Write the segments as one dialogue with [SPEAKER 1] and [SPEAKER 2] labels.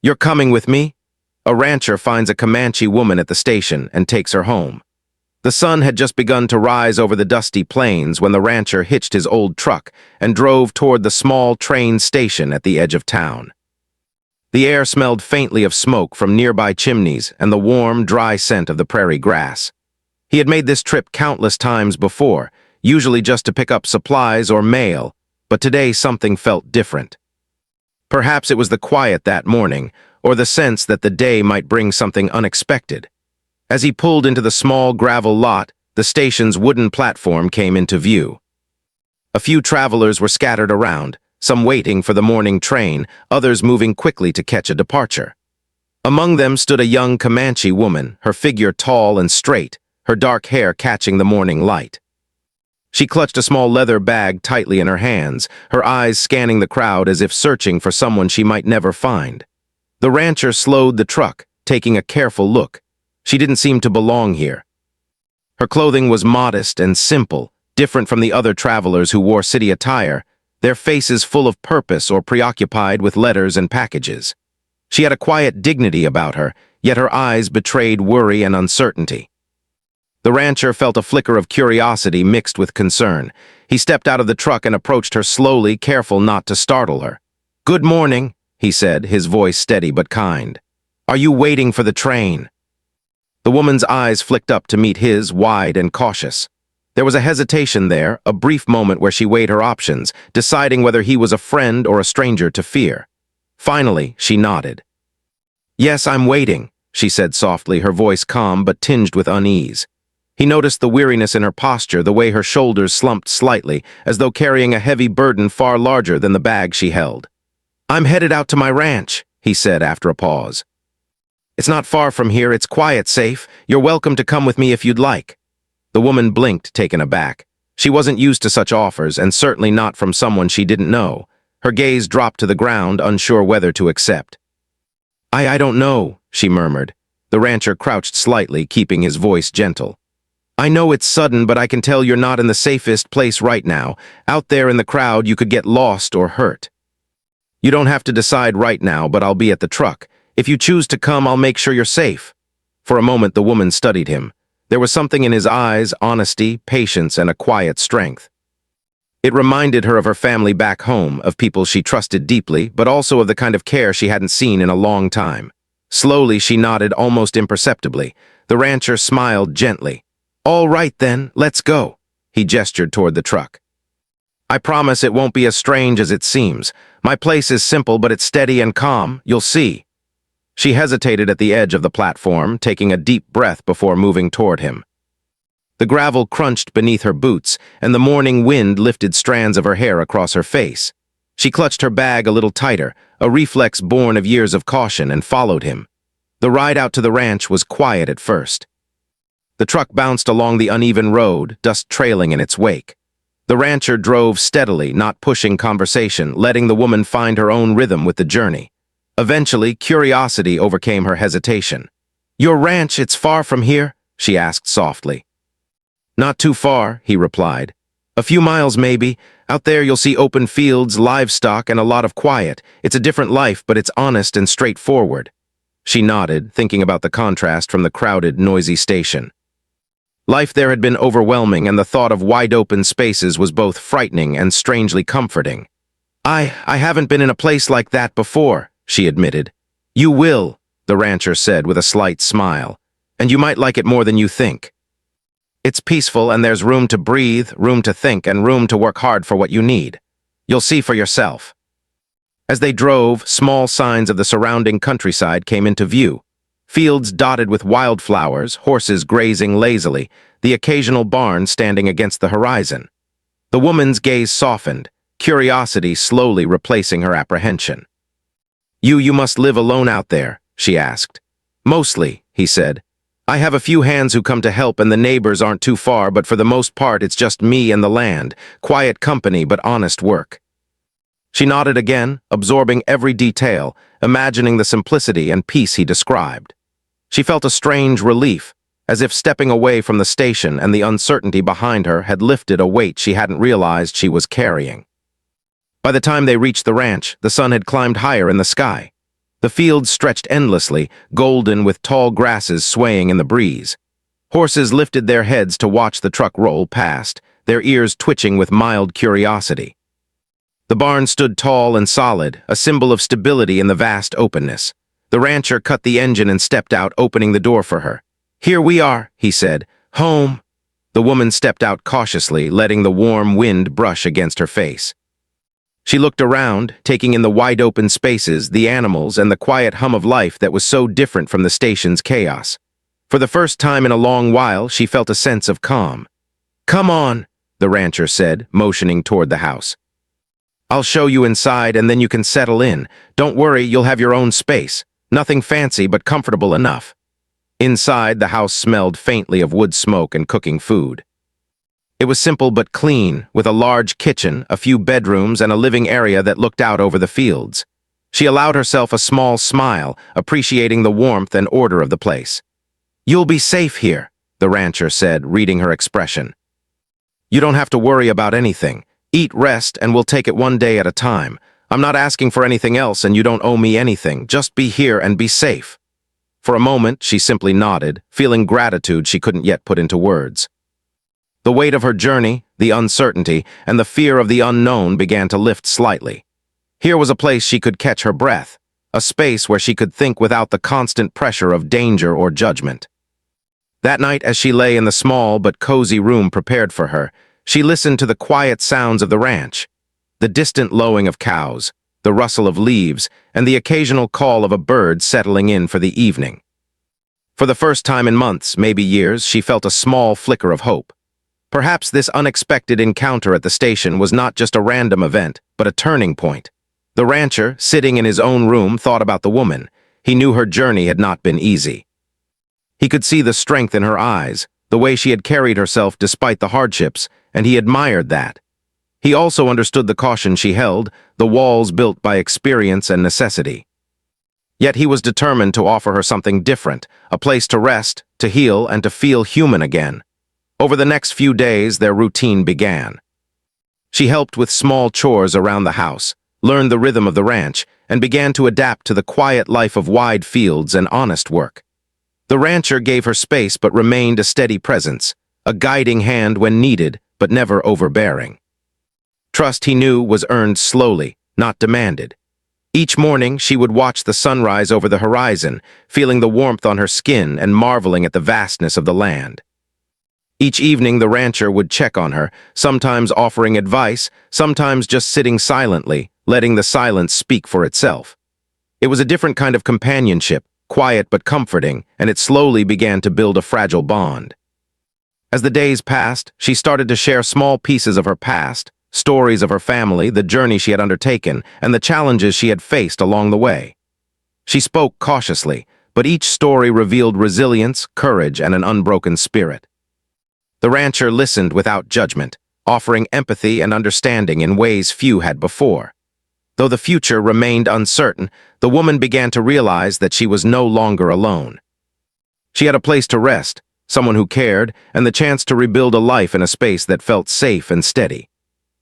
[SPEAKER 1] "You're coming with me?" A rancher finds a Comanche woman at the station and takes her home. The sun had just begun to rise over the dusty plains when the rancher hitched his old truck and drove toward the small train station at the edge of town. The air smelled faintly of smoke from nearby chimneys and the warm, dry scent of the prairie grass. He had made this trip countless times before, usually just to pick up supplies or mail, but today something felt different. Perhaps it was the quiet that morning, or the sense that the day might bring something unexpected. As he pulled into the small gravel lot, the station's wooden platform came into view. A few travelers were scattered around, some waiting for the morning train, others moving quickly to catch a departure. Among them stood a young Comanche woman, her figure tall and straight, her dark hair catching the morning light. She clutched a small leather bag tightly in her hands, her eyes scanning the crowd as if searching for someone she might never find. The rancher slowed the truck, taking a careful look. She didn't seem to belong here. Her clothing was modest and simple, different from the other travelers who wore city attire, their faces full of purpose or preoccupied with letters and packages. She had a quiet dignity about her, yet her eyes betrayed worry and uncertainty. The rancher felt a flicker of curiosity mixed with concern. He stepped out of the truck and approached her slowly, careful not to startle her. "Good morning," he said, his voice steady but kind. "Are you waiting for the train?" The woman's eyes flicked up to meet his, wide and cautious. There was a hesitation there, a brief moment where she weighed her options, deciding whether he was a friend or a stranger to fear. Finally, she nodded. "Yes, I'm waiting," she said softly, her voice calm but tinged with unease. He noticed the weariness in her posture, the way her shoulders slumped slightly, as though carrying a heavy burden far larger than the bag she held. "I'm headed out to my ranch," he said after a pause. "It's not far from here, it's quiet, safe. You're welcome to come with me if you'd like." The woman blinked, taken aback. She wasn't used to such offers, and certainly not from someone she didn't know. Her gaze dropped to the ground, unsure whether to accept. I don't know," she murmured. The rancher crouched slightly, keeping his voice gentle. "I know it's sudden, but I can tell you're not in the safest place right now. Out there in the crowd, you could get lost or hurt. You don't have to decide right now, but I'll be at the truck. If you choose to come, I'll make sure you're safe." For a moment, the woman studied him. There was something in his eyes, honesty, patience, and a quiet strength. It reminded her of her family back home, of people she trusted deeply, but also of the kind of care she hadn't seen in a long time. Slowly, she nodded almost imperceptibly. The rancher smiled gently. "All right then, let's go." He gestured toward the truck. "I promise it won't be as strange as it seems. My place is simple, but it's steady and calm. You'll see." She hesitated at the edge of the platform, taking a deep breath before moving toward him. The gravel crunched beneath her boots, and the morning wind lifted strands of her hair across her face. She clutched her bag a little tighter, a reflex born of years of caution, and followed him. The ride out to the ranch was quiet at first. The truck bounced along the uneven road, dust trailing in its wake. The rancher drove steadily, not pushing conversation, letting the woman find her own rhythm with the journey. Eventually, curiosity overcame her hesitation. "Your ranch, it's far from here?" she asked softly. "Not too far," he replied. "A few miles maybe. Out there you'll see open fields, livestock, and a lot of quiet. It's a different life, but it's honest and straightforward." She nodded, thinking about the contrast from the crowded, noisy station. Life there had been overwhelming, and the thought of wide-open spaces was both frightening and strangely comforting. I haven't been in a place like that before," she admitted. "You will," the rancher said with a slight smile, "and you might like it more than you think. It's peaceful, and there's room to breathe, room to think, and room to work hard for what you need. You'll see for yourself." As they drove, small signs of the surrounding countryside came into view. Fields dotted with wildflowers, horses grazing lazily, the occasional barn standing against the horizon. The woman's gaze softened, curiosity slowly replacing her apprehension. You must live alone out there?" she asked. "Mostly," he said. "I have a few hands who come to help, and the neighbors aren't too far, but for the most part it's just me and the land. Quiet company, but honest work." She nodded again, absorbing every detail, imagining the simplicity and peace he described. She felt a strange relief, as if stepping away from the station and the uncertainty behind her had lifted a weight she hadn't realized she was carrying. By the time they reached the ranch, the sun had climbed higher in the sky. The fields stretched endlessly, golden with tall grasses swaying in the breeze. Horses lifted their heads to watch the truck roll past, their ears twitching with mild curiosity. The barn stood tall and solid, a symbol of stability in the vast openness. The rancher cut the engine and stepped out, opening the door for her. "Here we are," he said. "Home." The woman stepped out cautiously, letting the warm wind brush against her face. She looked around, taking in the wide-open spaces, the animals, and the quiet hum of life that was so different from the station's chaos. For the first time in a long while, she felt a sense of calm. "Come on," the rancher said, motioning toward the house. "I'll show you inside and then you can settle in. Don't worry, you'll have your own space. Nothing fancy but comfortable enough." Inside, the house smelled faintly of wood smoke and cooking food. It was simple but clean, with a large kitchen, a few bedrooms, and a living area that looked out over the fields. She allowed herself a small smile, appreciating the warmth and order of the place. "You'll be safe here," the rancher said, reading her expression. "You don't have to worry about anything. Eat, rest, and we'll take it one day at a time. I'm not asking for anything else and you don't owe me anything. Just be here and be safe." For a moment, she simply nodded, feeling gratitude she couldn't yet put into words. The weight of her journey, the uncertainty, and the fear of the unknown began to lift slightly. Here was a place she could catch her breath, a space where she could think without the constant pressure of danger or judgment. That night, as she lay in the small but cozy room prepared for her, she listened to the quiet sounds of the ranch, the distant lowing of cows, the rustle of leaves, and the occasional call of a bird settling in for the evening. For the first time in months, maybe years, she felt a small flicker of hope. Perhaps this unexpected encounter at the station was not just a random event, but a turning point. The rancher, sitting in his own room, thought about the woman. He knew her journey had not been easy. He could see the strength in her eyes, the way she had carried herself despite the hardships, and he admired that. He also understood the caution she held, the walls built by experience and necessity. Yet he was determined to offer her something different, a place to rest, to heal, and to feel human again. Over the next few days, their routine began. She helped with small chores around the house, learned the rhythm of the ranch, and began to adapt to the quiet life of wide fields and honest work. The rancher gave her space but remained a steady presence, a guiding hand when needed, but never overbearing. Trust, he knew, was earned slowly, not demanded. Each morning, she would watch the sunrise over the horizon, feeling the warmth on her skin and marveling at the vastness of the land. Each evening, the rancher would check on her, sometimes offering advice, sometimes just sitting silently, letting the silence speak for itself. It was a different kind of companionship, quiet but comforting, and it slowly began to build a fragile bond. As the days passed, she started to share small pieces of her past, stories of her family, the journey she had undertaken, and the challenges she had faced along the way. She spoke cautiously, but each story revealed resilience, courage, and an unbroken spirit. The rancher listened without judgment, offering empathy and understanding in ways few had before. Though the future remained uncertain, the woman began to realize that she was no longer alone. She had a place to rest, someone who cared, and the chance to rebuild a life in a space that felt safe and steady.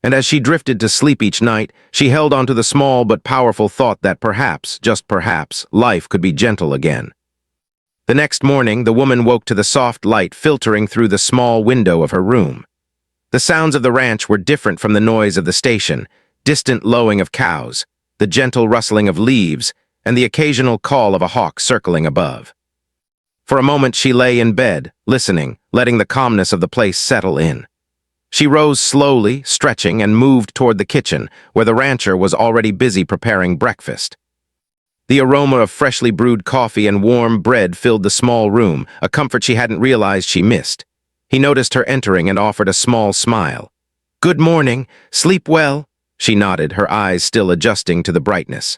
[SPEAKER 1] And as she drifted to sleep each night, she held on to the small but powerful thought that perhaps, just perhaps, life could be gentle again. The next morning, the woman woke to the soft light filtering through the small window of her room. The sounds of the ranch were different from the noise of the station, distant lowing of cows, the gentle rustling of leaves, and the occasional call of a hawk circling above. For a moment she lay in bed, listening, letting the calmness of the place settle in. She rose slowly, stretching, and moved toward the kitchen, where the rancher was already busy preparing breakfast. The aroma of freshly brewed coffee and warm bread filled the small room, a comfort she hadn't realized she missed. He noticed her entering and offered a small smile. "Good morning. Sleep well?" She nodded, her eyes still adjusting to the brightness.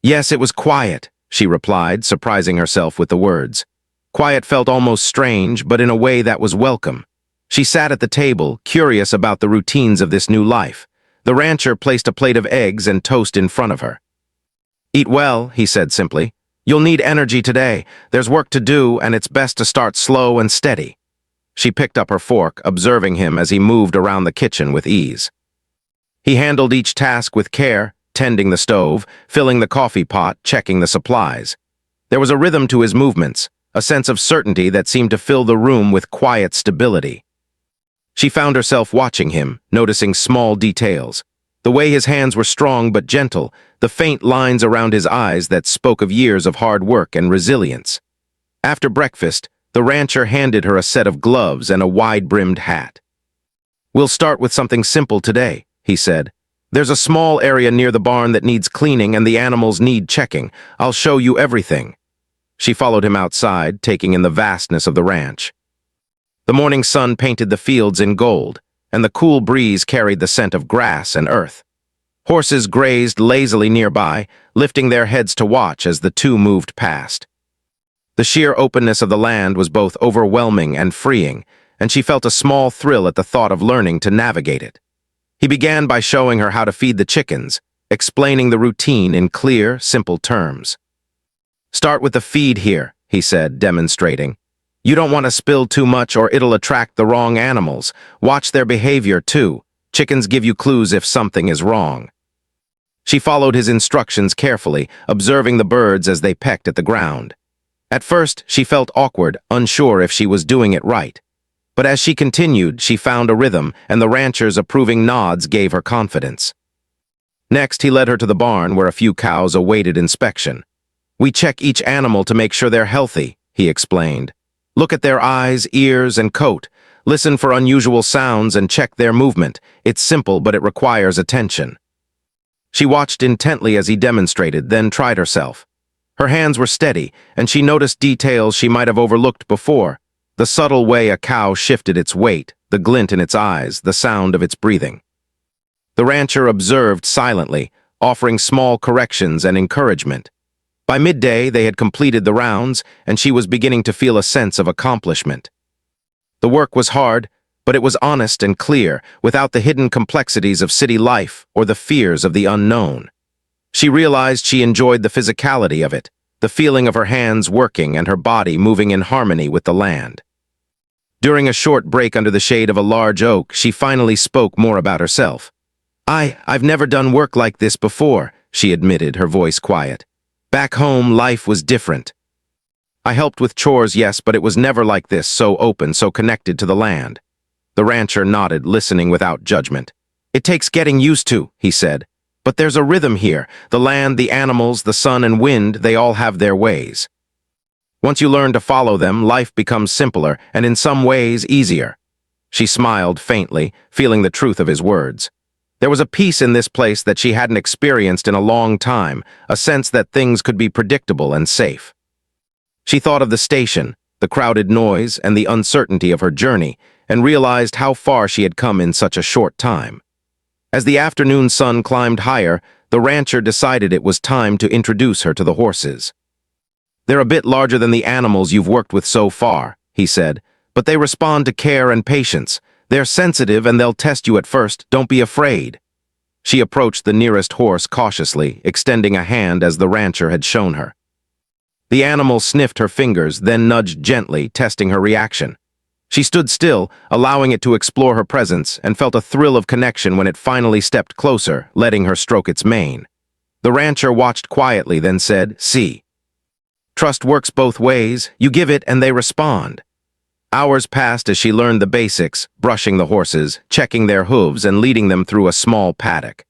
[SPEAKER 1] "Yes, it was quiet," she replied, surprising herself with the words. Quiet felt almost strange, but in a way that was welcome. She sat at the table, curious about the routines of this new life. The rancher placed a plate of eggs and toast in front of her. "Eat well," he said simply. "You'll need energy today. There's work to do, and it's best to start slow and steady." She picked up her fork, observing him as he moved around the kitchen with ease. He handled each task with care, tending the stove, filling the coffee pot, checking the supplies. There was a rhythm to his movements, a sense of certainty that seemed to fill the room with quiet stability. She found herself watching him, noticing small details. The way his hands were strong but gentle, the faint lines around his eyes that spoke of years of hard work and resilience. After breakfast, the rancher handed her a set of gloves and a wide-brimmed hat. "We'll start with something simple today," he said. "There's a small area near the barn that needs cleaning and the animals need checking. I'll show you everything." She followed him outside, taking in the vastness of the ranch. The morning sun painted the fields in gold, and the cool breeze carried the scent of grass and earth. Horses grazed lazily nearby, lifting their heads to watch as the two moved past. The sheer openness of the land was both overwhelming and freeing, and she felt a small thrill at the thought of learning to navigate it. He began by showing her how to feed the chickens, explaining the routine in clear, simple terms. "Start with the feed here," he said, demonstrating. "You don't want to spill too much or it'll attract the wrong animals. Watch their behavior, too. Chickens give you clues if something is wrong." She followed his instructions carefully, observing the birds as they pecked at the ground. At first, she felt awkward, unsure if she was doing it right. But as she continued, she found a rhythm, and the rancher's approving nods gave her confidence. Next, he led her to the barn where a few cows awaited inspection. "We check each animal to make sure they're healthy," he explained. "Look at their eyes, ears, and coat. Listen for unusual sounds and check their movement. It's simple, but it requires attention." She watched intently as he demonstrated, then tried herself. Her hands were steady, and she noticed details she might have overlooked before. The subtle way a cow shifted its weight, the glint in its eyes, the sound of its breathing. The rancher observed silently, offering small corrections and encouragement. By midday, they had completed the rounds, and she was beginning to feel a sense of accomplishment. The work was hard, but it was honest and clear, without the hidden complexities of city life or the fears of the unknown. She realized she enjoyed the physicality of it, the feeling of her hands working and her body moving in harmony with the land. During a short break under the shade of a large oak, she finally spoke more about herself. I've never done work like this before," she admitted, her voice quiet. "Back home, life was different. I helped with chores, yes, but it was never like this, so open, so connected to the land." The rancher nodded, listening without judgment. "It takes getting used to," he said. "But there's a rhythm here. The land, the animals, the sun and wind, they all have their ways. Once you learn to follow them, life becomes simpler and in some ways easier." She smiled faintly, feeling the truth of his words. There was a peace in this place that she hadn't experienced in a long time, a sense that things could be predictable and safe. She thought of the station, the crowded noise, and the uncertainty of her journey, and realized how far she had come in such a short time. As the afternoon sun climbed higher, the rancher decided it was time to introduce her to the horses. "They're a bit larger than the animals you've worked with so far," he said, "but they respond to care and patience. They're sensitive and they'll test you at first. Don't be afraid." She approached the nearest horse cautiously, extending a hand as the rancher had shown her. The animal sniffed her fingers, then nudged gently, testing her reaction. She stood still, allowing it to explore her presence, and felt a thrill of connection when it finally stepped closer, letting her stroke its mane. The rancher watched quietly, then said, "See. Trust works both ways. You give it and they respond." Hours passed as she learned the basics, brushing the horses, checking their hooves, and leading them through a small paddock.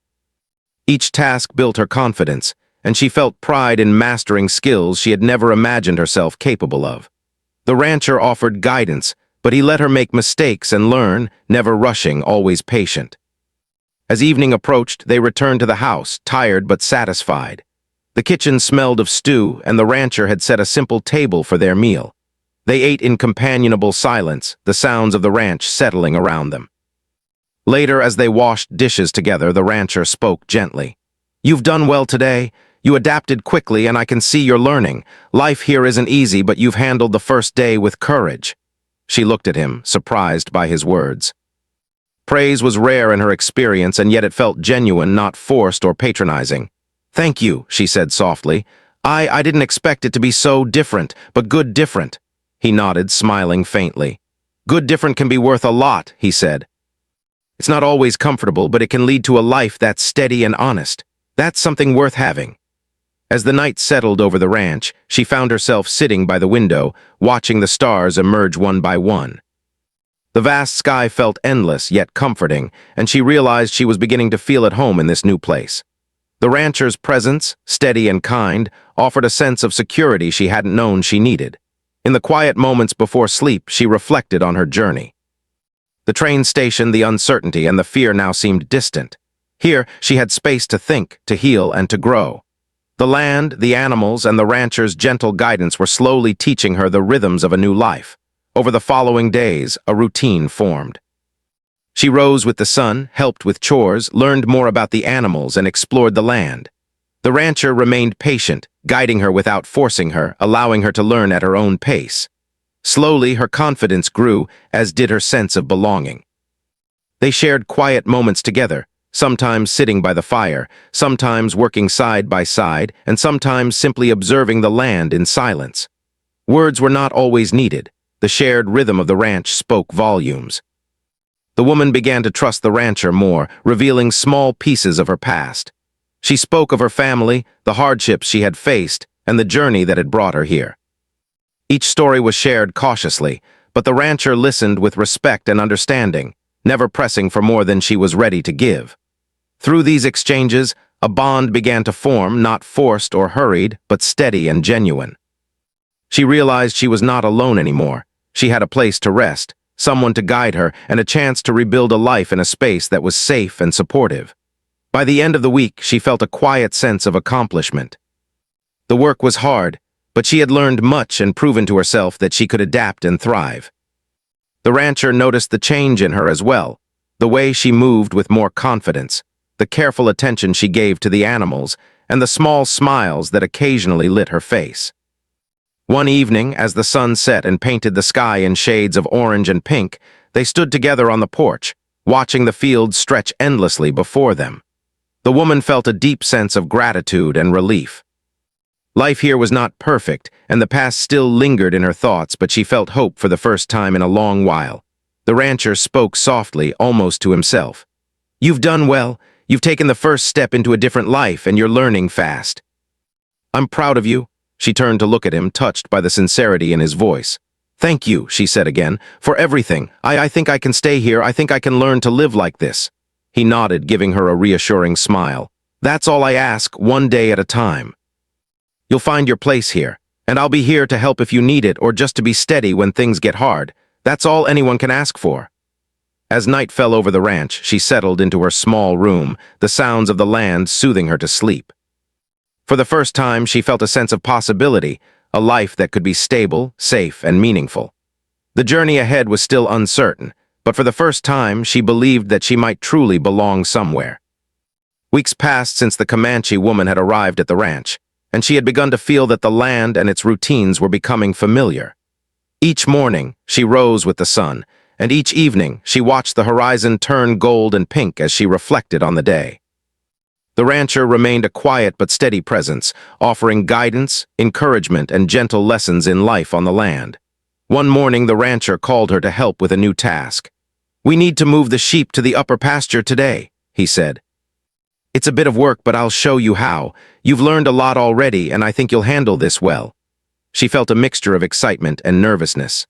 [SPEAKER 1] Each task built her confidence, and she felt pride in mastering skills she had never imagined herself capable of. The rancher offered guidance, but he let her make mistakes and learn, never rushing, always patient. As evening approached, they returned to the house, tired but satisfied. The kitchen smelled of stew, and the rancher had set a simple table for their meal. They ate in companionable silence, the sounds of the ranch settling around them. Later, as they washed dishes together, the rancher spoke gently. "You've done well today. You adapted quickly, and I can see you're learning. Life here isn't easy, but you've handled the first day with courage." She looked at him, surprised by his words. Praise was rare in her experience, and yet it felt genuine, not forced or patronizing. "Thank you," she said softly. I didn't expect it to be so different, but good different." He nodded, smiling faintly. "Good different can be worth a lot," he said. "It's not always comfortable, but it can lead to a life that's steady and honest." That's something worth having. As the night settled over the ranch, she found herself sitting by the window, watching the stars emerge one by one. The vast sky felt endless yet comforting, and she realized she was beginning to feel at home in this new place. The rancher's presence, steady and kind, offered a sense of security she hadn't known she needed. In the quiet moments before sleep, she reflected on her journey. The train station, the uncertainty, and the fear now seemed distant. Here, she had space to think, to heal, and to grow. The land, the animals, and the rancher's gentle guidance were slowly teaching her the rhythms of a new life. Over the following days, a routine formed. She rose with the sun, helped with chores, learned more about the animals, and explored the land. The rancher remained patient, guiding her without forcing her, allowing her to learn at her own pace. Slowly, her confidence grew, as did her sense of belonging. They shared quiet moments together, sometimes sitting by the fire, sometimes working side by side, and sometimes simply observing the land in silence. Words were not always needed. The shared rhythm of the ranch spoke volumes. The woman began to trust the rancher more, revealing small pieces of her past. She spoke of her family, the hardships she had faced, and the journey that had brought her here. Each story was shared cautiously, but the rancher listened with respect and understanding, never pressing for more than she was ready to give. Through these exchanges, a bond began to form, not forced or hurried, but steady and genuine. She realized she was not alone anymore. She had a place to rest, someone to guide her, and a chance to rebuild a life in a space that was safe and supportive. By the end of the week, she felt a quiet sense of accomplishment. The work was hard, but she had learned much and proven to herself that she could adapt and thrive. The rancher noticed the change in her as well, the way she moved with more confidence, the careful attention she gave to the animals, and the small smiles that occasionally lit her face. One evening, as the sun set and painted the sky in shades of orange and pink, they stood together on the porch, watching the fields stretch endlessly before them. The woman felt a deep sense of gratitude and relief. Life here was not perfect, and the past still lingered in her thoughts, but she felt hope for the first time in a long while. The rancher spoke softly, almost to himself. "You've done well. You've taken the first step into a different life, and you're learning fast. I'm proud of you." She turned to look at him, touched by the sincerity in his voice. "Thank you," she said again, "for everything. I think I can stay here. I think I can learn to live like this." He nodded, giving her a reassuring smile. "That's all I ask, one day at a time. You'll find your place here, and I'll be here to help if you need it or just to be steady when things get hard. That's all anyone can ask for." As night fell over the ranch, she settled into her small room, the sounds of the land soothing her to sleep. For the first time, she felt a sense of possibility, a life that could be stable, safe, and meaningful. The journey ahead was still uncertain, but for the first time, she believed that she might truly belong somewhere. Weeks passed since the Comanche woman had arrived at the ranch, and she had begun to feel that the land and its routines were becoming familiar. Each morning, she rose with the sun, and each evening, she watched the horizon turn gold and pink as she reflected on the day. The rancher remained a quiet but steady presence, offering guidance, encouragement, and gentle lessons in life on the land. One morning, the rancher called her to help with a new task. "We need to move the sheep to the upper pasture today," he said. "It's a bit of work, but I'll show you how. You've learned a lot already, and I think you'll handle this well." She felt a mixture of excitement and nervousness.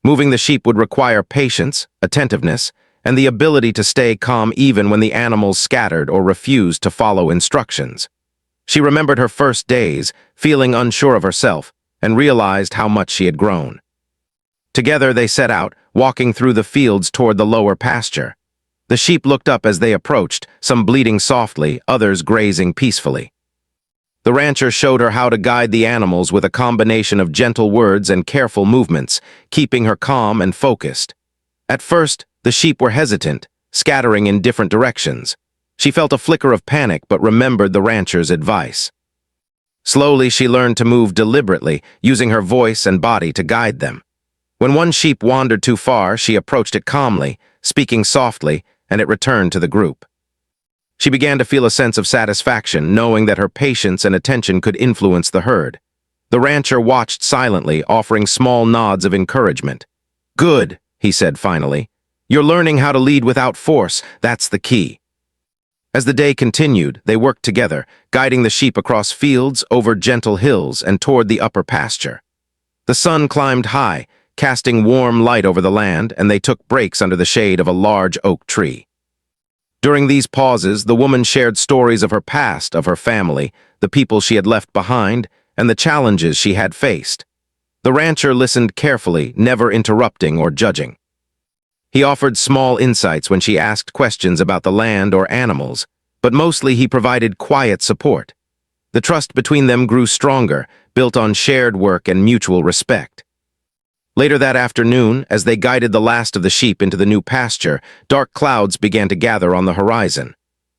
[SPEAKER 1] Moving the sheep would require patience, attentiveness, and the ability to stay calm even when the animals scattered or refused to follow instructions. She remembered her first days, feeling unsure of herself, and realized how much she had grown. Together they set out, walking through the fields toward the lower pasture. The sheep looked up as they approached, some bleating softly, others grazing peacefully. The rancher showed her how to guide the animals with a combination of gentle words and careful movements, keeping her calm and focused. At first, the sheep were hesitant, scattering in different directions. She felt a flicker of panic but remembered the rancher's advice. Slowly, she learned to move deliberately, using her voice and body to guide them. When one sheep wandered too far, she approached it calmly, speaking softly, and it returned to the group. She began to feel a sense of satisfaction, knowing that her patience and attention could influence the herd. The rancher watched silently, offering small nods of encouragement. "Good," he said finally. "You're learning how to lead without force. That's the key." As the day continued, they worked together, guiding the sheep across fields, over gentle hills, and toward the upper pasture. The sun climbed high, casting warm light over the land, and they took breaks under the shade of a large oak tree. During these pauses, the woman shared stories of her past, of her family, the people she had left behind, and the challenges she had faced. The rancher listened carefully, never interrupting or judging. He offered small insights when she asked questions about the land or animals, but mostly he provided quiet support. The trust between them grew stronger, built on shared work and mutual respect. Later that afternoon, as they guided the last of the sheep into the new pasture, dark clouds began to gather on the horizon.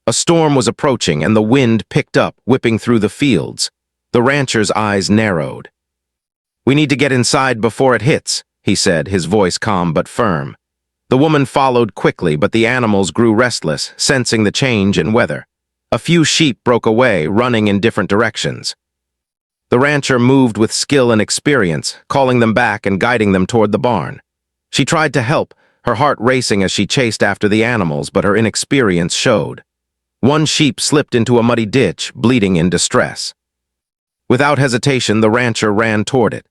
[SPEAKER 1] A storm was approaching, and the wind picked up, whipping through the fields. The rancher's eyes narrowed. "We need to get inside before it hits," he said, his voice calm but firm. The woman followed quickly, but the animals grew restless, sensing the change in weather. A few sheep broke away, running in different directions. The rancher moved with skill and experience, calling them back and guiding them toward the barn. She tried to help, her heart racing as she chased after the animals, but her inexperience showed. One sheep slipped into a muddy ditch, bleeding in distress. Without hesitation, the rancher ran toward it.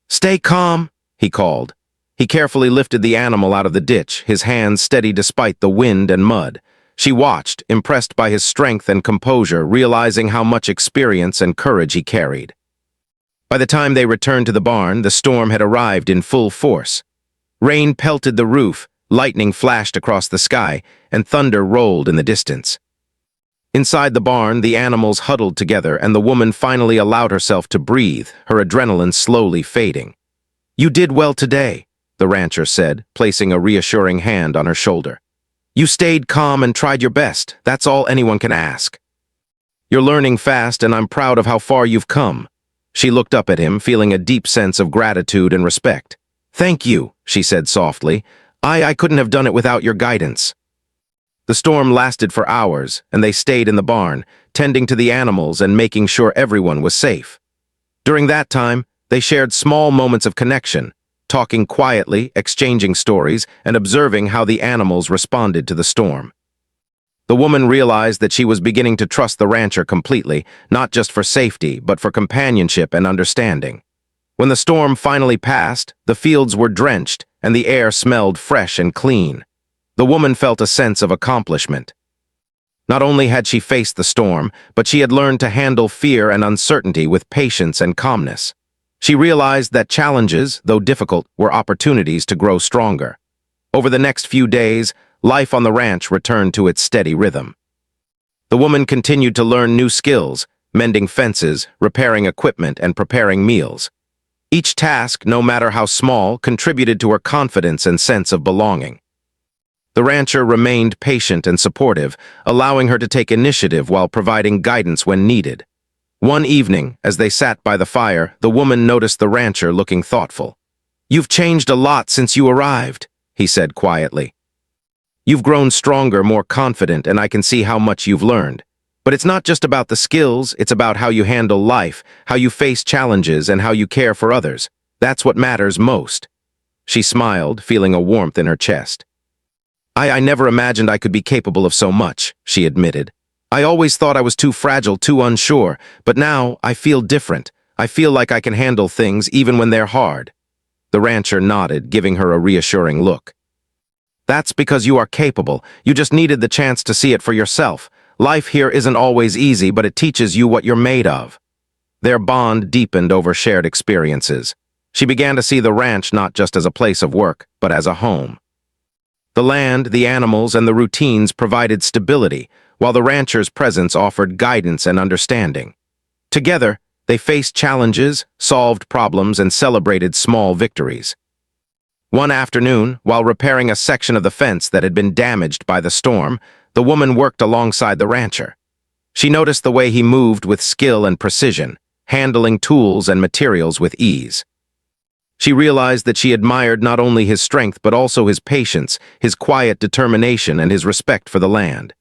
[SPEAKER 1] "Stay calm," he called. He carefully lifted the animal out of the ditch, his hands steady despite the wind and mud. She watched, impressed by his strength and composure, realizing how much experience and courage he carried. By the time they returned to the barn, the storm had arrived in full force. Rain pelted the roof, lightning flashed across the sky, and thunder rolled in the distance. Inside the barn, the animals huddled together, and the woman finally allowed herself to breathe, her adrenaline slowly fading. "You did well today," the rancher said, placing a reassuring hand on her shoulder. "You stayed calm and tried your best. That's all anyone can ask. You're learning fast, and I'm proud of how far you've come." She looked up at him, feeling a deep sense of gratitude and respect. "Thank you," she said softly. I couldn't have done it without your guidance." The storm lasted for hours, and they stayed in the barn, tending to the animals and making sure everyone was safe. During that time, they shared small moments of connection, talking quietly, exchanging stories, and observing how the animals responded to the storm. The woman realized that she was beginning to trust the rancher completely, not just for safety, but for companionship and understanding. When the storm finally passed, the fields were drenched, and the air smelled fresh and clean. The woman felt a sense of accomplishment. Not only had she faced the storm, but she had learned to handle fear and uncertainty with patience and calmness. She realized that challenges, though difficult, were opportunities to grow stronger. Over the next few days, life on the ranch returned to its steady rhythm. The woman continued to learn new skills, mending fences, repairing equipment, and preparing meals. Each task, no matter how small, contributed to her confidence and sense of belonging. The rancher remained patient and supportive, allowing her to take initiative while providing guidance when needed. One evening, as they sat by the fire, the woman noticed the rancher looking thoughtful. "You've changed a lot since you arrived," he said quietly. "You've grown stronger, more confident, and I can see how much you've learned. But it's not just about the skills, it's about how you handle life, how you face challenges, and how you care for others. That's what matters most." She smiled, feeling a warmth in her chest. I never imagined I could be capable of so much," she admitted. "I always thought I was too fragile, too unsure, but now I feel different. I feel like I can handle things even when they're hard." The rancher nodded, giving her a reassuring look. "That's because you are capable. You just needed the chance to see it for yourself. Life here isn't always easy, but it teaches you what you're made of." Their bond deepened over shared experiences. She began to see the ranch not just as a place of work, but as a home. The land, the animals, and the routines provided stability, while the rancher's presence offered guidance and understanding. Together, they faced challenges, solved problems, and celebrated small victories. One afternoon, while repairing a section of the fence that had been damaged by the storm, the woman worked alongside the rancher. She noticed the way he moved with skill and precision, handling tools and materials with ease. She realized that she admired not only his strength but also his patience, his quiet determination, and his respect for the land.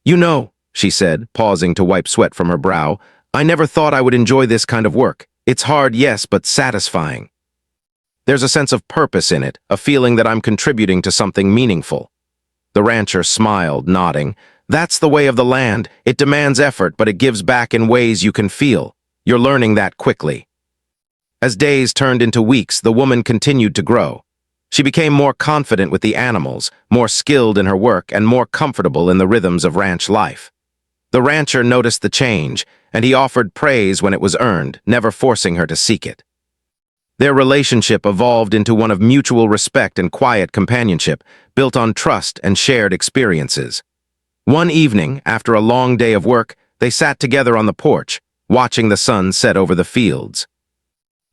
[SPEAKER 1] "You know," she said, pausing to wipe sweat from her brow, "I never thought I would enjoy this kind of work. It's hard, yes, but satisfying. There's a sense of purpose in it, a feeling that I'm contributing to something meaningful." The rancher smiled, nodding. That's the way of the land. It demands effort, but it gives back in ways you can feel. You're learning that quickly. As days turned into weeks, the woman continued to grow. She became more confident with the animals, more skilled in her work, and more comfortable in the rhythms of ranch life. The rancher noticed the change, and he offered praise when it was earned, never forcing her to seek it. Their relationship evolved into one of mutual respect and quiet companionship, built on trust and shared experiences. One evening, after a long day of work, they sat together on the porch, watching the sun set over the fields.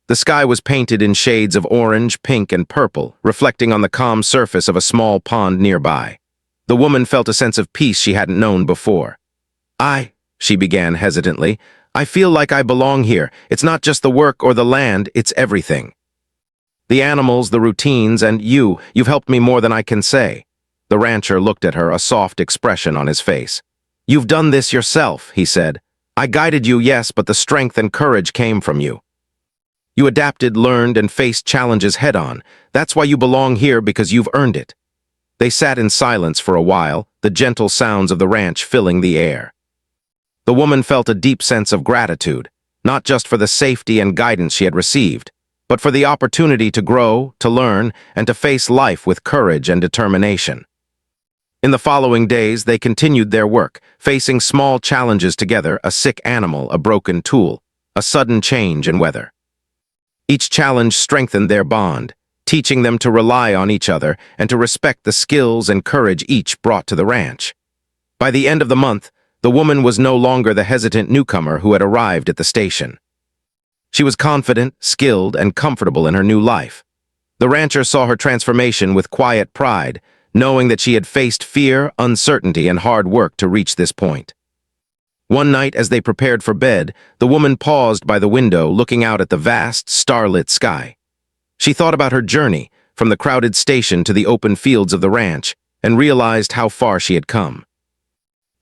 [SPEAKER 1] The sky was painted in shades of orange, pink, and purple, reflecting on the calm surface of a small pond nearby. The woman felt a sense of peace she hadn't known before. She began hesitantly, I feel like I belong here. It's not just the work or the land, it's everything. The animals, the routines, and you've helped me more than I can say. The rancher looked at her, a soft expression on his face. You've done this yourself, he said. I guided you, yes, but the strength and courage came from you. You adapted, learned, and faced challenges head-on. That's why you belong here, because you've earned it. They sat in silence for a while, the gentle sounds of the ranch filling the air. The woman felt a deep sense of gratitude, not just for the safety and guidance she had received, but for the opportunity to grow, to learn, and to face life with courage and determination. In the following days, they continued their work, facing small challenges together, a sick animal, a broken tool, a sudden change in weather. Each challenge strengthened their bond, teaching them to rely on each other and to respect the skills and courage each brought to the ranch. By the end of the month, the woman was no longer the hesitant newcomer who had arrived at the station. She was confident, skilled, and comfortable in her new life. The rancher saw her transformation with quiet pride, knowing that she had faced fear, uncertainty, and hard work to reach this point. One night, as they prepared for bed, the woman paused by the window, looking out at the vast, starlit sky. She thought about her journey, from the crowded station to the open fields of the ranch, and realized how far she had come.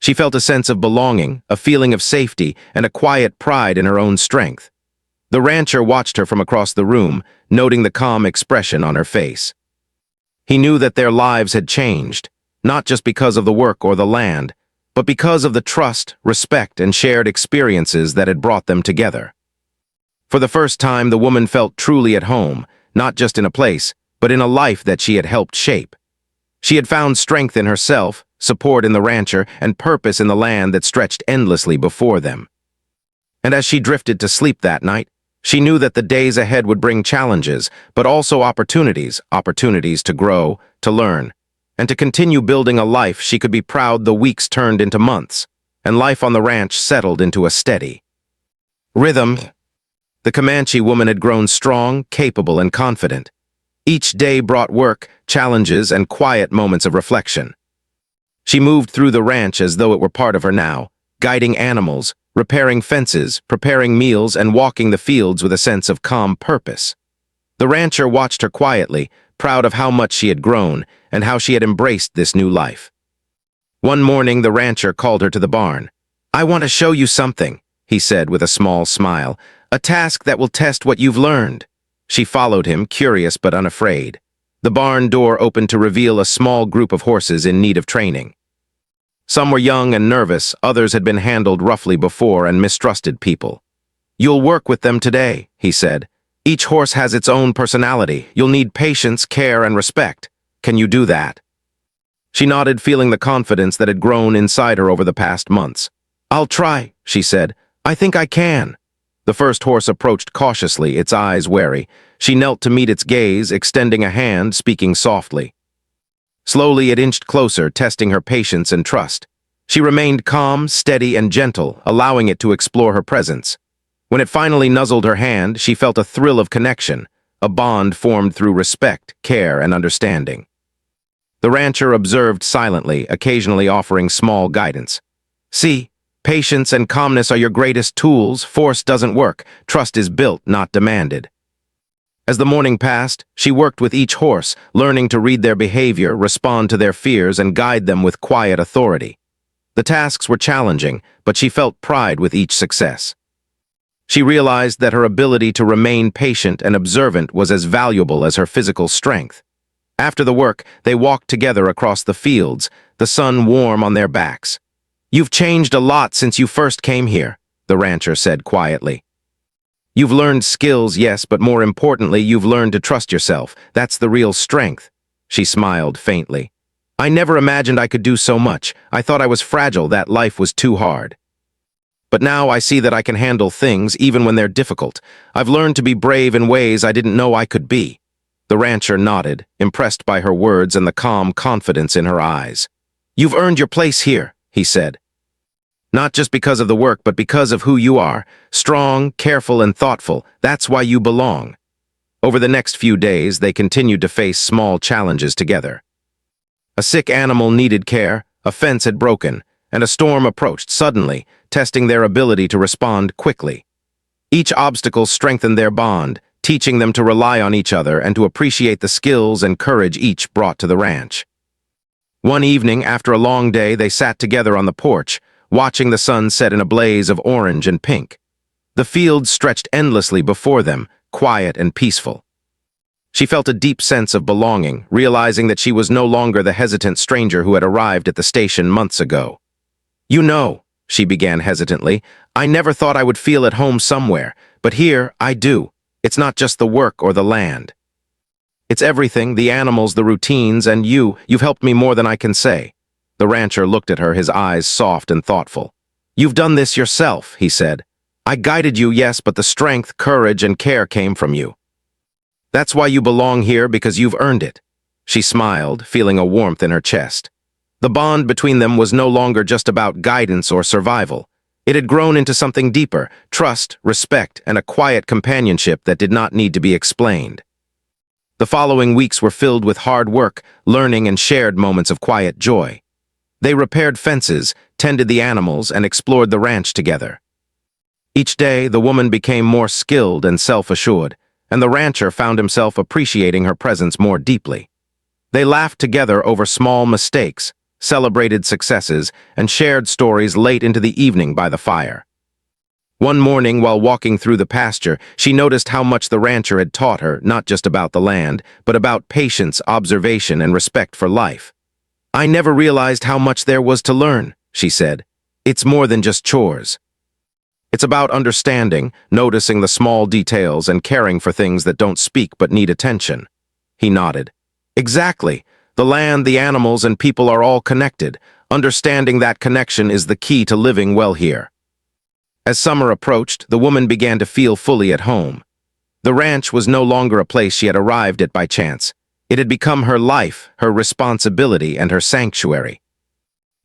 [SPEAKER 1] She felt a sense of belonging, a feeling of safety, and a quiet pride in her own strength. The rancher watched her from across the room, noting the calm expression on her face. He knew that their lives had changed, not just because of the work or the land, but because of the trust, respect, and shared experiences that had brought them together. For the first time, the woman felt truly at home, not just in a place, but in a life that she had helped shape. She had found strength in herself, support in the rancher, and purpose in the land that stretched endlessly before them. And as she drifted to sleep that night, she knew that the days ahead would bring challenges, but also opportunities to grow, to learn, and to continue building a life she could be proud. The weeks turned into months, and life on the ranch settled into a steady rhythm. The Comanche woman had grown strong, capable, and confident. Each day brought work, challenges, and quiet moments of reflection. She moved through the ranch as though it were part of her now, guiding animals, repairing fences, preparing meals, and walking the fields with a sense of calm purpose. The rancher watched her quietly, proud of how much she had grown and how she had embraced this new life. One morning, the rancher called her to the barn. I want to show you something, he said with a small smile, a task that will test what you've learned. She followed him, curious but unafraid. The barn door opened to reveal a small group of horses in need of training. Some were young and nervous, others had been handled roughly before and mistrusted people. You'll work with them today, he said. Each horse has its own personality. You'll need patience, care, and respect. Can you do that? She nodded, feeling the confidence that had grown inside her over the past months. I'll try, she said. I think I can. The first horse approached cautiously, its eyes wary. She knelt to meet its gaze, extending a hand, speaking softly. Slowly it inched closer, testing her patience and trust. She remained calm, steady, and gentle, allowing it to explore her presence. When it finally nuzzled her hand, she felt a thrill of connection, a bond formed through respect, care, and understanding. The rancher observed silently, occasionally offering small guidance. See, patience and calmness are your greatest tools. Force doesn't work. Trust is built, not demanded. As the morning passed, she worked with each horse, learning to read their behavior, respond to their fears, and guide them with quiet authority. The tasks were challenging, but she felt pride with each success. She realized that her ability to remain patient and observant was as valuable as her physical strength. After the work, they walked together across the fields, the sun warm on their backs. "You've changed a lot since you first came here," the rancher said quietly. "You've learned skills, yes, but more importantly, you've learned to trust yourself. That's the real strength." She smiled faintly. "I never imagined I could do so much. I thought I was fragile, that life was too hard. But now I see that I can handle things even when they're difficult. I've learned to be brave in ways I didn't know I could be." The rancher nodded, impressed by her words and the calm confidence in her eyes. "You've earned your place here," he said. "Not just because of the work, but because of who you are. Strong, careful, and thoughtful. That's why you belong." Over the next few days, they continued to face small challenges together. A sick animal needed care, a fence had broken, and a storm approached suddenly, testing their ability to respond quickly. Each obstacle strengthened their bond, teaching them to rely on each other and to appreciate the skills and courage each brought to the ranch. One evening, after a long day, they sat together on the porch, watching the sun set in a blaze of orange and pink. The fields stretched endlessly before them, quiet and peaceful. She felt a deep sense of belonging, realizing that she was no longer the hesitant stranger who had arrived at the station months ago. "You know," she began hesitantly, "I never thought I would feel at home somewhere, but here I do. It's not just the work or the land. It's everything, the animals, the routines, and you've helped me more than I can say." The rancher looked at her, his eyes soft and thoughtful. "You've done this yourself," he said. "I guided you, yes, but the strength, courage, and care came from you. That's why you belong here, because you've earned it." She smiled, feeling a warmth in her chest. The bond between them was no longer just about guidance or survival. It had grown into something deeper, trust, respect, and a quiet companionship that did not need to be explained. The following weeks were filled with hard work, learning, and shared moments of quiet joy. They repaired fences, tended the animals, and explored the ranch together. Each day, the woman became more skilled and self-assured, and the rancher found himself appreciating her presence more deeply. They laughed together over small mistakes, celebrated successes, and shared stories late into the evening by the fire. One morning, while walking through the pasture, she noticed how much the rancher had taught her, not just about the land, but about patience, observation, and respect for life. "I never realized how much there was to learn," she said. "It's more than just chores. It's about understanding, noticing the small details, and caring for things that don't speak but need attention." He nodded. "Exactly. The land, the animals, and people are all connected. Understanding that connection is the key to living well here." As summer approached, the woman began to feel fully at home. The ranch was no longer a place she had arrived at by chance. It had become her life, her responsibility, and her sanctuary.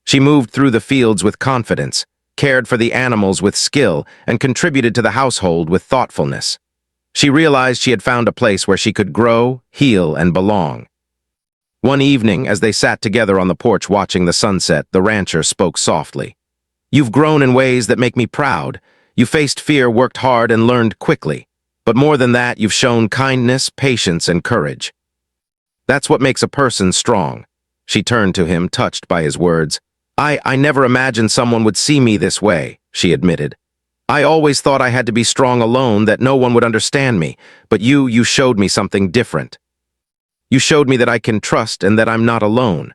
[SPEAKER 1] She moved through the fields with confidence, cared for the animals with skill, and contributed to the household with thoughtfulness. She realized she had found a place where she could grow, heal, and belong. One evening, as they sat together on the porch watching the sunset, the rancher spoke softly. "You've grown in ways that make me proud. You faced fear, worked hard, and learned quickly. But more than that, you've shown kindness, patience, and courage. That's what makes a person strong." She turned to him, touched by his words. I never imagined someone would see me this way," she admitted. "I always thought I had to be strong alone, that no one would understand me. But you showed me something different. You showed me that I can trust and that I'm not alone."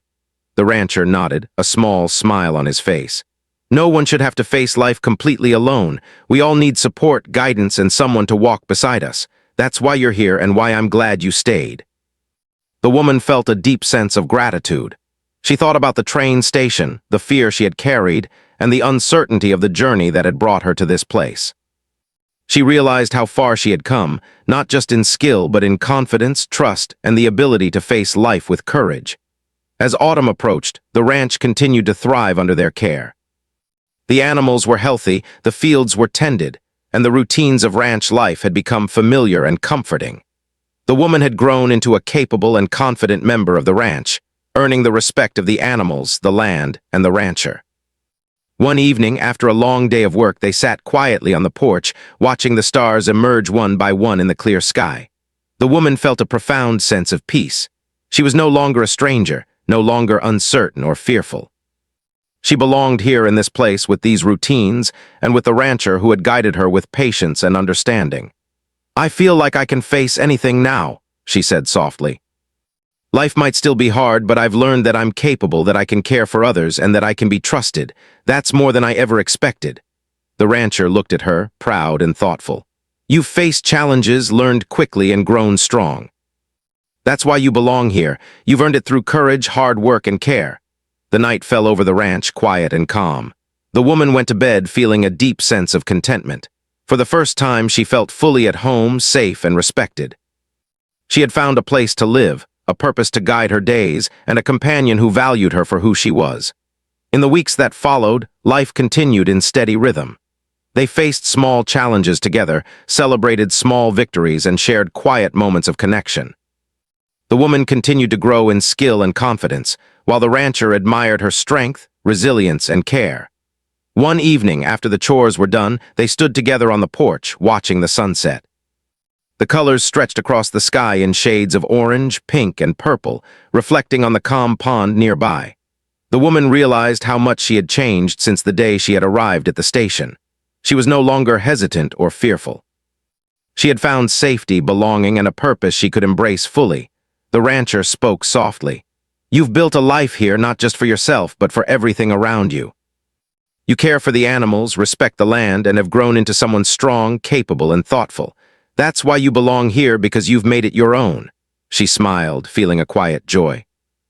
[SPEAKER 1] The rancher nodded, a small smile on his face. "No one should have to face life completely alone. We all need support, guidance, and someone to walk beside us. That's why you're here and why I'm glad you stayed." The woman felt a deep sense of gratitude. She thought about the train station, the fear she had carried, and the uncertainty of the journey that had brought her to this place. She realized how far she had come, not just in skill, but in confidence, trust, and the ability to face life with courage. As autumn approached, the ranch continued to thrive under their care. The animals were healthy, the fields were tended, and the routines of ranch life had become familiar and comforting. The woman had grown into a capable and confident member of the ranch, earning the respect of the animals, the land, and the rancher. One evening, after a long day of work, they sat quietly on the porch, watching the stars emerge one by one in the clear sky. The woman felt a profound sense of peace. She was no longer a stranger, no longer uncertain or fearful. She belonged here in this place with these routines and with the rancher who had guided her with patience and understanding. "I feel like I can face anything now," she said softly. Life might still be hard, but I've learned that I'm capable, that I can care for others, and that I can be trusted. That's more than I ever expected." The rancher looked at her, proud and thoughtful. "You've faced challenges, learned quickly, and grown strong. That's why you belong here. You've earned it through courage, hard work, and care." The night fell over the ranch, quiet and calm. The woman went to bed feeling a deep sense of contentment. For the first time, she felt fully at home, safe and respected. She had found a place to live, a purpose to guide her days, and a companion who valued her for who she was. In the weeks that followed, life continued in steady rhythm. They faced small challenges together, celebrated small victories, and shared quiet moments of connection. The woman continued to grow in skill and confidence, while the rancher admired her strength, resilience, and care. One evening, after the chores were done, they stood together on the porch, watching the sunset. The colors stretched across the sky in shades of orange, pink, and purple, reflecting on the calm pond nearby. The woman realized how much she had changed since the day she had arrived at the station. She was no longer hesitant or fearful. She had found safety, belonging, and a purpose she could embrace fully. The rancher spoke softly. "You've built a life here not just for yourself, but for everything around you. You care for the animals, respect the land, and have grown into someone strong, capable, and thoughtful. That's why you belong here, because you've made it your own." She smiled, feeling a quiet joy.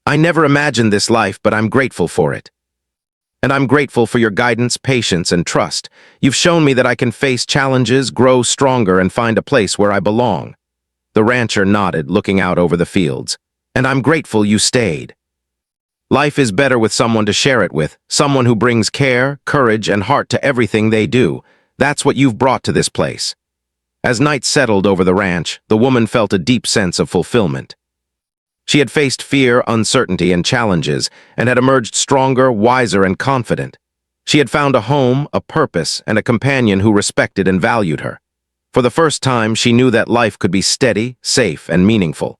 [SPEAKER 1] "I never imagined this life, but I'm grateful for it. And I'm grateful for your guidance, patience, and trust. You've shown me that I can face challenges, grow stronger, and find a place where I belong." The rancher nodded, looking out over the fields. "And I'm grateful you stayed. Life is better with someone to share it with, someone who brings care, courage, and heart to everything they do. That's what you've brought to this place." As night settled over the ranch, the woman felt a deep sense of fulfillment. She had faced fear, uncertainty, and challenges, and had emerged stronger, wiser, and confident. She had found a home, a purpose, and a companion who respected and valued her. For the first time, she knew that life could be steady, safe, and meaningful.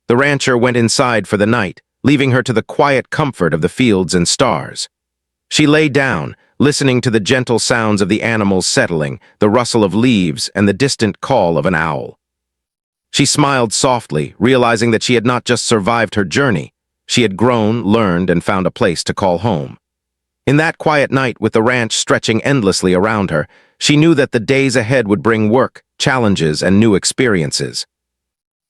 [SPEAKER 1] The rancher went inside for the night, leaving her to the quiet comfort of the fields and stars. She lay down, listening to the gentle sounds of the animals settling, the rustle of leaves, and the distant call of an owl. She smiled softly, realizing that she had not just survived her journey. She had grown, learned, and found a place to call home. In that quiet night, with the ranch stretching endlessly around her, she knew that the days ahead would bring work, challenges, and new experiences.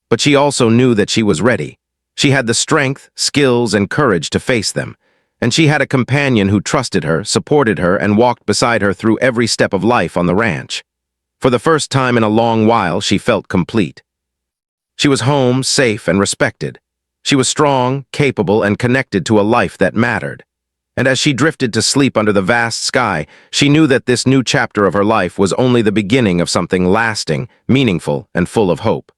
[SPEAKER 1] But she also knew that she was ready. She had the strength, skills, and courage to face them. And she had a companion who trusted her, supported her, and walked beside her through every step of life on the ranch. For the first time in a long while, she felt complete. She was home, safe, and respected. She was strong, capable, and connected to a life that mattered. And as she drifted to sleep under the vast sky, she knew that this new chapter of her life was only the beginning of something lasting, meaningful, and full of hope.